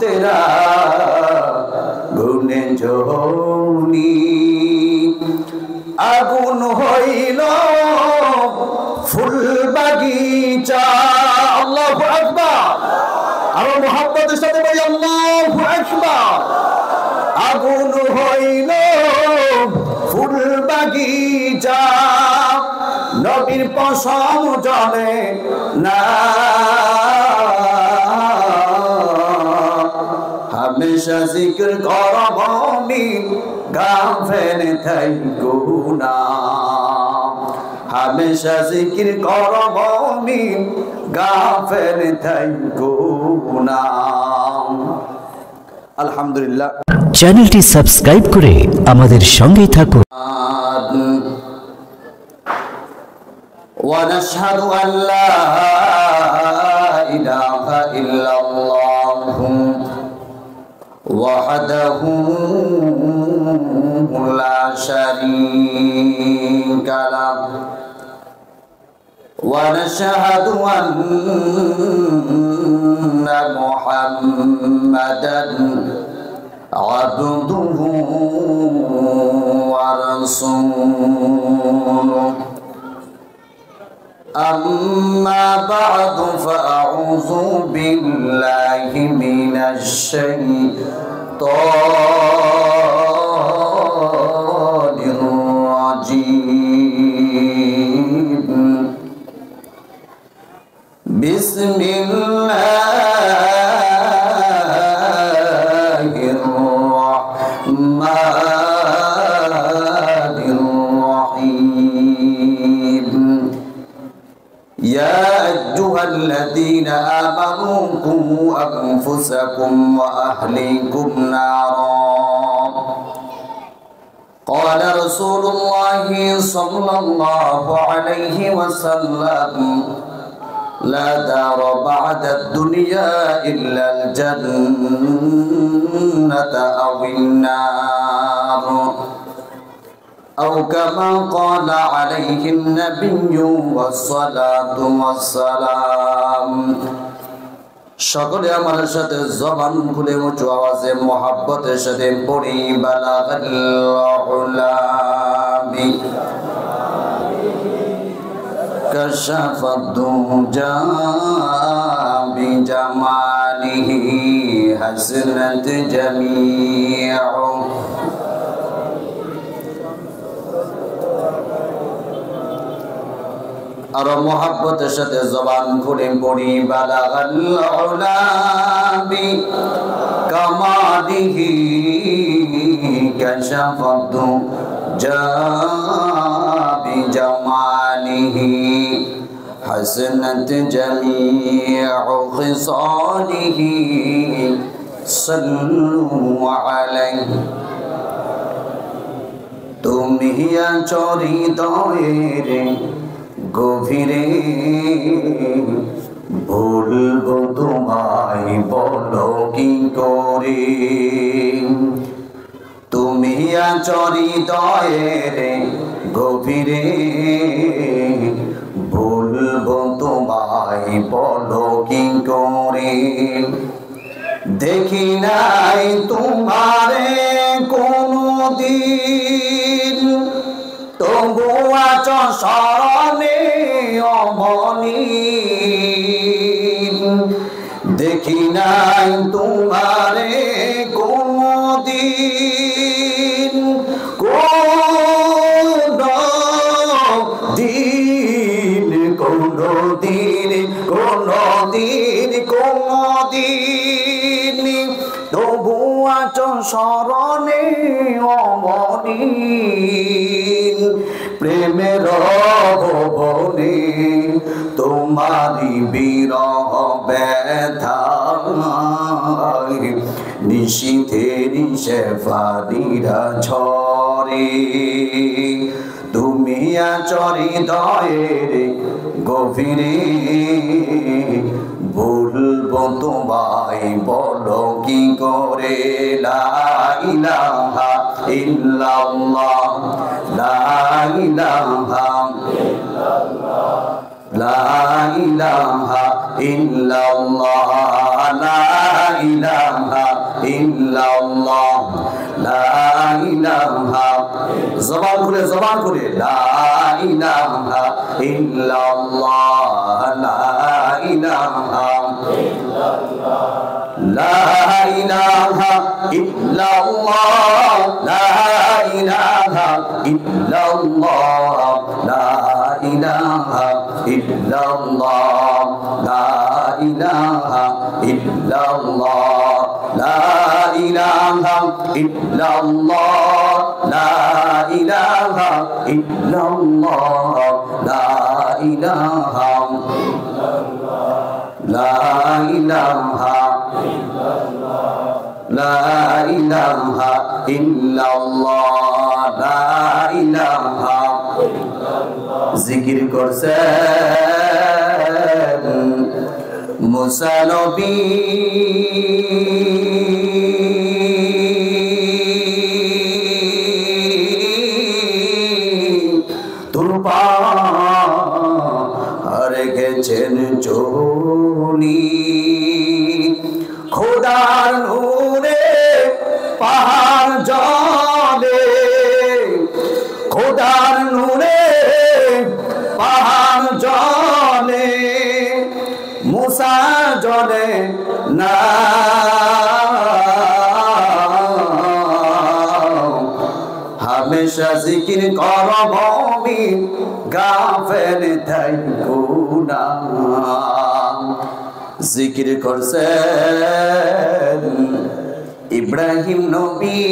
তেরা গুণে জনি আগুন হইল ফুল বাগিচা। আল্লাহু আকবার। আর মুহাম্মদের সাথে বলি আল্লাহু আকবার। আগুন হইল ফুল বাগিচা, নবীর পশম জ্বলে না, হামেশা জিকির করব আমি গাফেল থাইকো না, হামেশা জিকির করব আমি গাফেল থাইকো না। আলহামদুলিল্লাহ। চ্যানেলটি সাবস্ক্রাইব করে আমাদের সঙ্গেই থাকুন। ونشهد أن لا إله إلا الله وحده لا شريك له ونشهد أن محمدا عبده ورسوله. أما بعد فأعوذ بالله من الشيطان الرجيم. بسم الله الرحمن الرحيم. يا أيها الذين آمنوا قوا أنفسكم وأهليكم نارا. قال رسول الله صلى الله عليه وسلم لا دار بعد الدنيا إلا الجنة أو النار، أو كما قال عليه النبي والصلاة والسلام. সকলে আমার সাথে জবান খুলে উঁচু আওয়াজে মোহাব্বতের সাথে পড়ি বালাগাল উলামি কাশাফাদ দুজা বিজামালিহি হাসনাত জামিউ. আর মোহাব্বতের সাথে জবান খুলে পড়ি বালাগাল উলামি কামালিহি কাশাফাদ দুজা বিজামালিহি হাসনাত জামিউ খিসালিহি সাল্লু আলাইহি. তুমি আছো হৃদয়ের গভীরে, ভুলবো তোমায় বলো কি করে, তুমি আছো হৃদয়ের গভীরে, ভুলবো তোমায় বলো কি করে। দেখি নাই তোমারে কোনদিন, তবু আছো স্মরণে অমনি। দেখি নাই তোমারে কোনদিন, কোনদিন কোনদিন কোনদিন কোনদিন, তবু আছো স্মরণে অমনি। প্রেমের ভবনে তোমারি বিরহ ব্যথায়, নিশীথের শেফালিরা ঝরে। তুমি আছো হৃদয়ের গভীরে, ভুলবো তোমায় বলো কি করে। লা ইলাহা ইল্লাল্লাহ, লা ইলাহা ইল্লাল্লাহ, লা ইলাহা ইল্লাল্লাহ লা ইলাহা ইল্লাল্লাহ লা ইলাহা জবান খুলে লা ইলাহা ইল্লাল্লাহ লা ইলাহা লা ইলাহা ইল্লাল্লাহ লা ইলাহা ইল্লাল্লাহ লা ইলাহা ইল্লাল্লাহ লা ইলাহা ইল্লাল্লাহ লা ইলাহা ইল্লাল্লাহ লা ইলাহা ইল্লাল্লাহ লা ইলাহা লা ইলাহা লা ইলাহা ইল্লাল্লাহ লা ইলাহা জিকির করছেন মুসা নবী তুরপার গেছেন চলি খোদার নূরে পাহাড় জলে খোদার নূরে পাহাড় জলে মুসা জলে না হামেশা জিকির করব আমি গাফেল থাইকো না জিকির করছেন ইব্রাহিম নবী